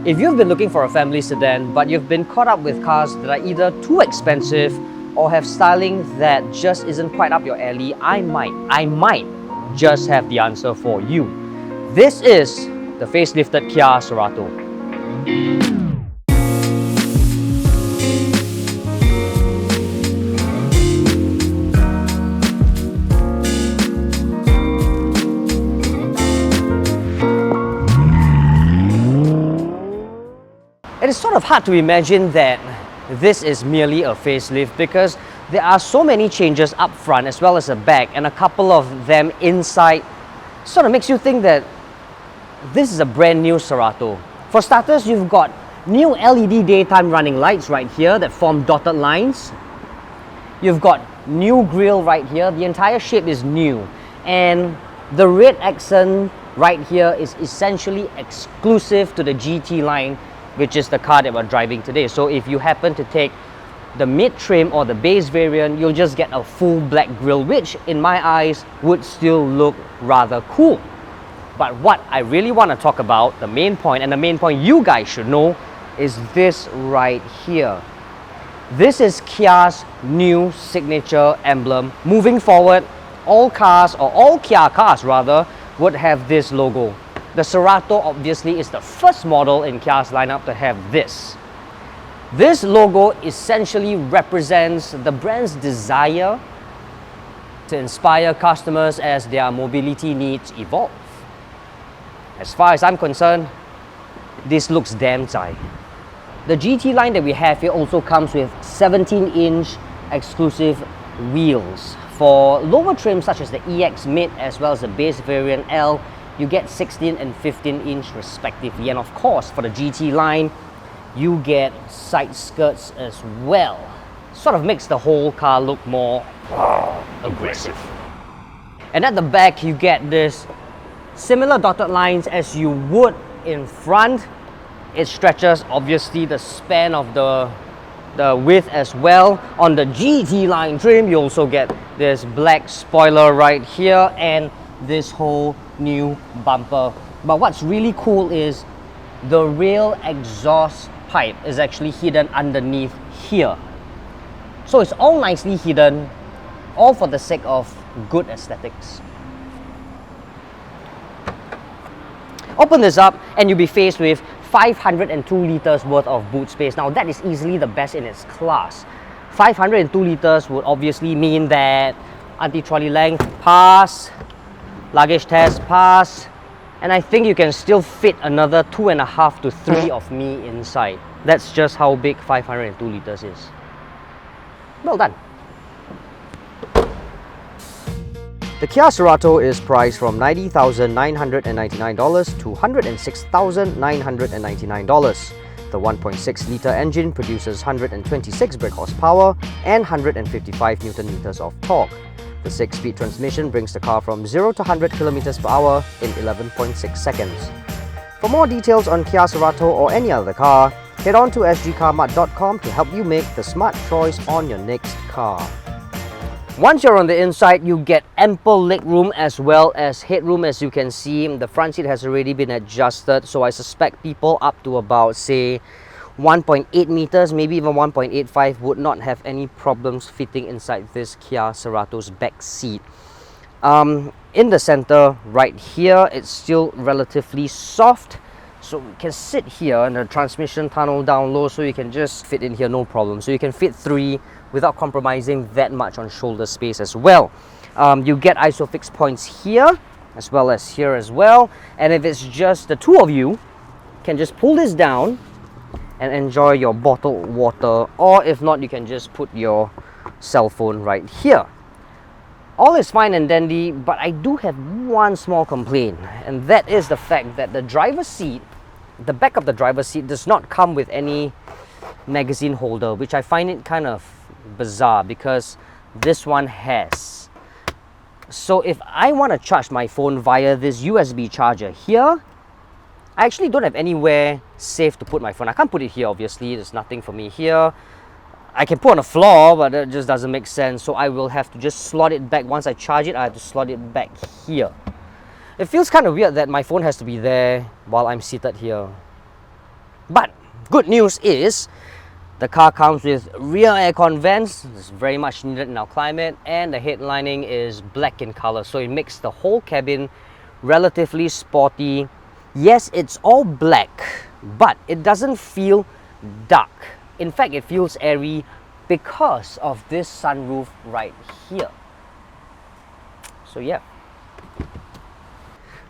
If you've been looking for a family sedan, but you've been caught up with cars that are either too expensive or have styling that just isn't quite up your alley, I might just have the answer for you. This is the facelifted Kia Cerato. It is sort of hard to imagine that this is merely a facelift because there are so many changes up front as well as the back, and a couple of them inside sort of makes you think that this is a brand new Cerato. For starters, you've got new LED daytime running lights right here that form dotted lines. You've got new grille right here. The entire shape is new, and the red accent right here is essentially exclusive to the GT line, which is the car that we're driving today. So if you happen to take the mid-trim or the base variant, you'll just get a full black grille, which in my eyes would still look rather cool. But what I really want to talk about, the main point, and the main point you guys should know, is this right here. This is Kia's new signature emblem. Moving forward, all cars, or all Kia cars rather, would have this logo. The Cerato obviously is the first model in Kia's lineup to have this. This logo essentially represents the brand's desire to inspire customers as their mobility needs evolve. As far as I'm concerned, this looks damn tight. The GT line that we have here also comes with 17-inch exclusive wheels. For lower trims such as the EX Mid as well as the base variant L, you get 16 and 15-inch respectively. And of course, for the GT line, you get side skirts as well. Sort of makes the whole car look more aggressive. And at the back, you get this similar dotted lines as you would in front. It stretches obviously the span of the width as well. On the GT line trim, you also get this black spoiler right here and this whole new bumper. But what's really cool is the real exhaust pipe is actually hidden underneath here. So it's all nicely hidden, all for the sake of good aesthetics. Open this up and you'll be faced with 502 liters worth of boot space. Now that is easily the best in its class. 502 liters would obviously mean that anti-trolley length pass, luggage test pass, and I think you can still fit another 2.5 to 3 of me inside. That's just how big 502 liters is. Well done. The Kia Cerato is priced from $90,999 to $106,999. The 1.6-litre engine produces 126 brake horsepower and 155 Newton-meters of torque. The 6-speed transmission brings the car from 0 to 100 km per hour in 11.6 seconds. For more details on Kia Cerato or any other car, head on to sgCarMart.com to help you make the smart choice on your next car. Once you're on the inside, you get ample legroom as well as headroom. As you can see, the front seat has already been adjusted, so I suspect people up to about, say, 1.8 meters, maybe even 1.85 would not have any problems fitting inside this Kia Cerato's back seat. In the center right here, it's still relatively soft, so you can sit here and the transmission tunnel down low, so you can just fit in here no problem. So you can fit 3 without compromising that much on shoulder space as well. You get ISOFIX points here as well as here as well, and if it's just the two of you, you can just pull this down and enjoy your bottled water, or if not, you can just put your cell phone right here. All is fine and dandy, but I do have one small complaint, and that is the fact that the driver's seat, the back of the driver's seat, does not come with any magazine holder, which I find it kind of bizarre because this one has. So if I want to charge my phone via this USB charger here, I actually don't have anywhere safe to put my phone. I can't put it here, obviously. There's nothing for me here. I can put on the floor, but that just doesn't make sense. So I will have to just slot it back. Once I charge it, I have to slot it back here. It feels kind of weird that my phone has to be there while I'm seated here. But good news is the car comes with rear aircon vents. It's very much needed in our climate, and the headlining is black in color, so it makes the whole cabin relatively sporty. Yes, it's all black, but it doesn't feel dark. In fact, it feels airy because of this sunroof right here. So yeah.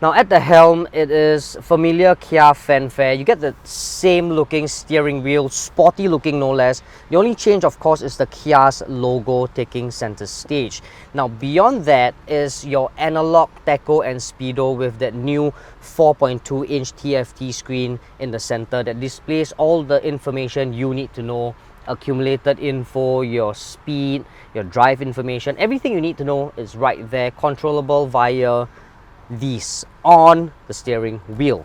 Now at the helm, it is familiar Kia fanfare. You get the same looking steering wheel, sporty looking no less. The only change, of course, is the Kia's logo taking center stage. Now beyond that is your analog tacho and speedo with that new 4.2-inch TFT screen in the center that displays all the information you need to know. Accumulated info, your speed, your drive information, everything you need to know is right there, controllable via these on the steering wheel.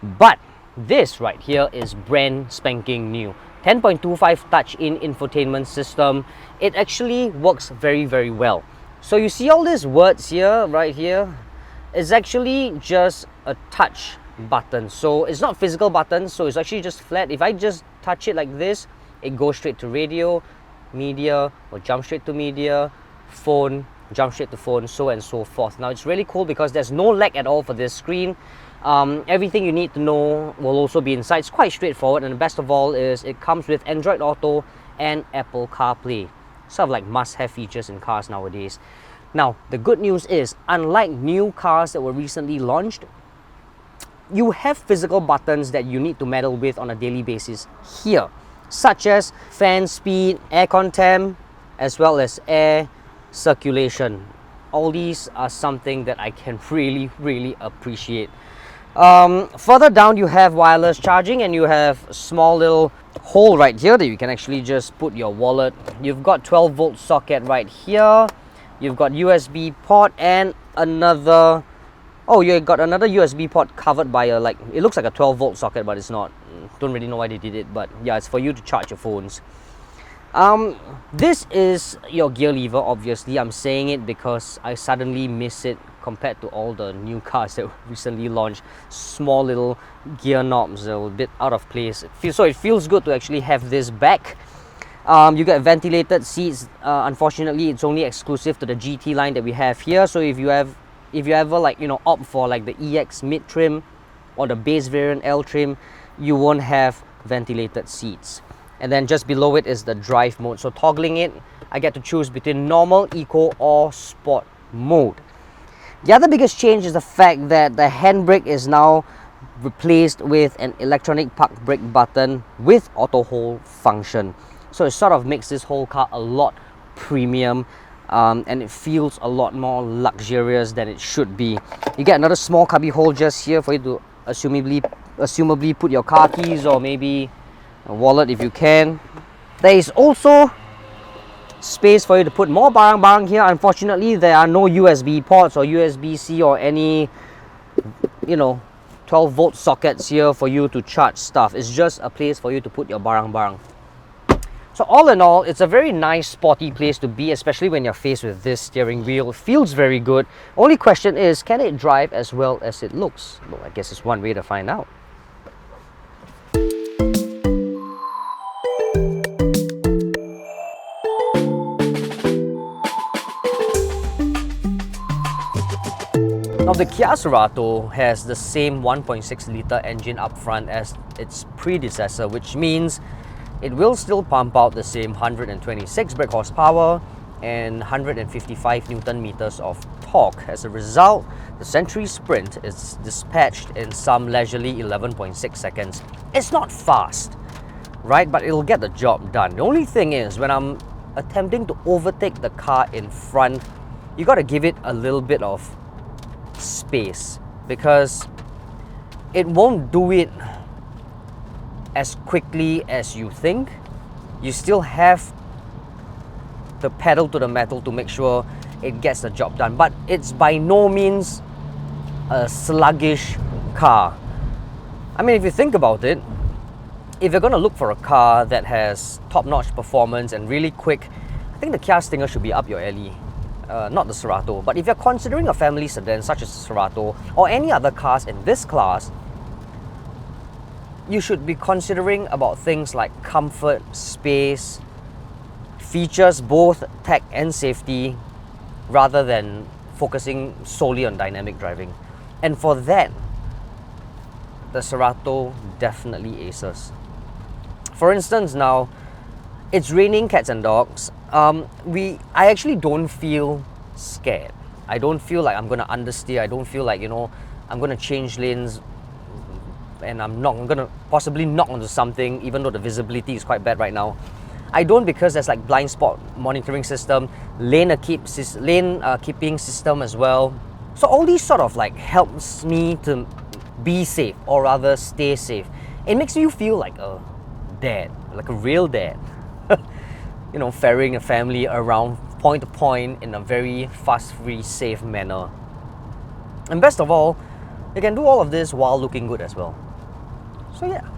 But this right here is brand spanking new. 10.25 touch-in infotainment system. It actually works very, very well. So you see all these words here, right here, is actually just a touch button. So it's not physical buttons, so it's actually just flat. If I just touch it like this, it goes straight to radio, media, or jump straight to media, phone, jump straight to phone, so and so forth. Now it's really cool because there's no lag at all for this screen. Everything you need to know will also be inside. It's quite straightforward, and the best of all is it comes with Android Auto and Apple CarPlay. Sort of like must-have features in cars nowadays. Now the good news is, unlike new cars that were recently launched, you have physical buttons that you need to meddle with on a daily basis here, such as fan speed, aircon temp, as well as air circulation. All these are something that I can really appreciate. Further down you have wireless charging, and you have a small little hole right here that you can actually just put your wallet. You've got 12-volt socket right here. You've got USB port and another, oh, you got another USB port covered by a, like, it looks like a 12-volt socket, but it's not. Don't really know why they did it, but yeah, it's for you to charge your phones. This is your gear lever. Obviously I'm saying it because I suddenly miss it compared to all the new cars that recently launched. Small little gear knobs, a bit out of place. It feels good to actually have this back. You get ventilated seats. Unfortunately, it's only exclusive to the GT line that we have here. So if you ever, like, you know, opt for like the EX mid trim or the base variant L trim, you won't have ventilated seats. And then just below it is the drive mode. So toggling it, I get to choose between normal, eco, or sport mode. The other biggest change is the fact that the handbrake is now replaced with an electronic park brake button with auto hold function. So it sort of makes this whole car a lot premium, and it feels a lot more luxurious than it should be. You get another small cubby hole just here for you to assumably put your car keys, or maybe a wallet if you can. There is also space for you to put more barang-barang here. Unfortunately, there are no USB ports or USB-C or any, you know, 12-volt sockets here for you to charge stuff. It's just a place for you to put your barang-barang. So all in all, it's a very nice sporty place to be, especially when you're faced with this steering wheel. It feels very good. Only question is, can it drive as well as it looks? Well, I guess it's one way to find out. Now the Kia Cerato has the same 1.6-litre engine up front as its predecessor, which means it will still pump out the same 126 brake horsepower and 155 Newton meters of torque. As a result, the Century Sprint is dispatched in some leisurely 11.6 seconds. It's not fast, right? But it'll get the job done. The only thing is, when I'm attempting to overtake the car in front, you got to give it a little bit of space, because it won't do it as quickly as you think. You still have the pedal to the metal to make sure it gets the job done, but it's by no means a sluggish car. I mean, if you think about it, if you're going to look for a car that has top-notch performance and really quick, I think the Kia Stinger should be up your alley. Not the Cerato. But if you're considering a family sedan such as the Cerato or any other cars in this class, you should be considering about things like comfort, space, features, both tech and safety, rather than focusing solely on dynamic driving. And for that, the Cerato definitely aces. For instance, now it's raining cats and dogs. I actually don't feel scared. I don't feel like I'm gonna understeer. I don't feel like, you know, I'm gonna change lanes and I'm gonna possibly knock onto something, even though the visibility is quite bad right now. I don't, because there's like blind spot monitoring system, lane keeping system as well. So all these sort of like helps me to be safe, or rather stay safe. It makes you feel like a dad, like a real dad. You know, ferrying a family around point to point in a very fuss-free, safe manner. And best of all, you can do all of this while looking good as well. So yeah.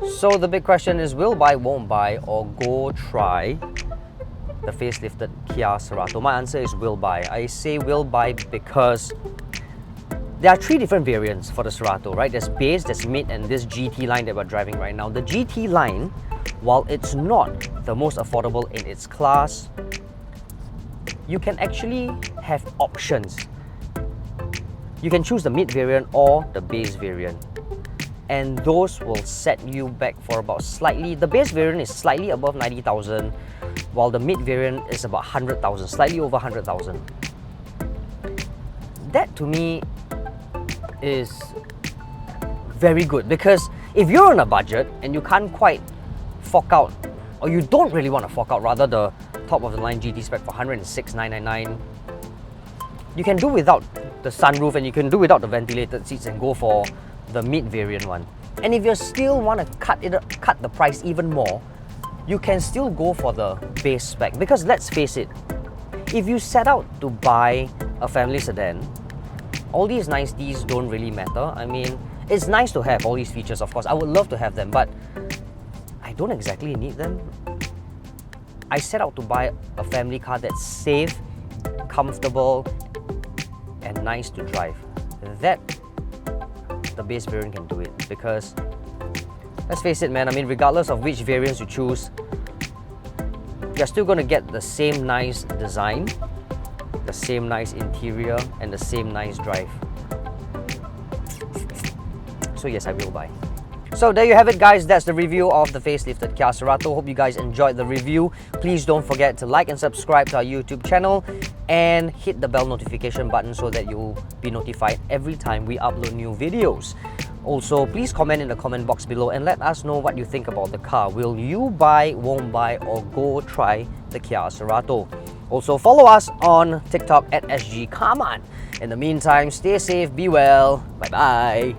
So the big question is, will buy, won't buy, or go try the facelifted Kia Cerato? My answer is will buy. I say will buy because there are three different variants for the Cerato, right? There's base, there's mid, and this GT line that we're driving right now. The GT line, while it's not the most affordable in its class, you can actually have options. You can choose the mid variant or the base variant, and those will set you back for about slightly, the base variant is slightly above 90,000, while the mid variant is about 100,000, slightly over 100,000. That to me is very good, because if you're on a budget and you can't quite fork out, or you don't really want to fork out rather, the top of the line GT spec for 106,999, you can do without the sunroof and you can do without the ventilated seats and go for the mid variant one. And if you still want to cut the price even more, you can still go for the base spec, because let's face it, if you set out to buy a family sedan, all these niceties don't really matter. I mean, it's nice to have all these features, of course. I would love to have them, but I don't exactly need them. I set out to buy a family car that's safe, comfortable, and nice to drive. That the base variant can do it, because let's face it, man, I mean, regardless of which variants you choose, you're still going to get the same nice design, the same nice interior, and the same nice drive. So yes, I will buy. So there you have it, guys. That's the review of the facelifted Kia Cerato. Hope you guys enjoyed the review. Please don't forget to like and subscribe to our YouTube channel and hit the bell notification button so that you'll be notified every time we upload new videos. Also, please comment in the comment box below and let us know what you think about the car. Will you buy, won't buy, or go try the Kia Cerato? Also, follow us on TikTok at sgCarMart. In the meantime, stay safe, be well, bye-bye.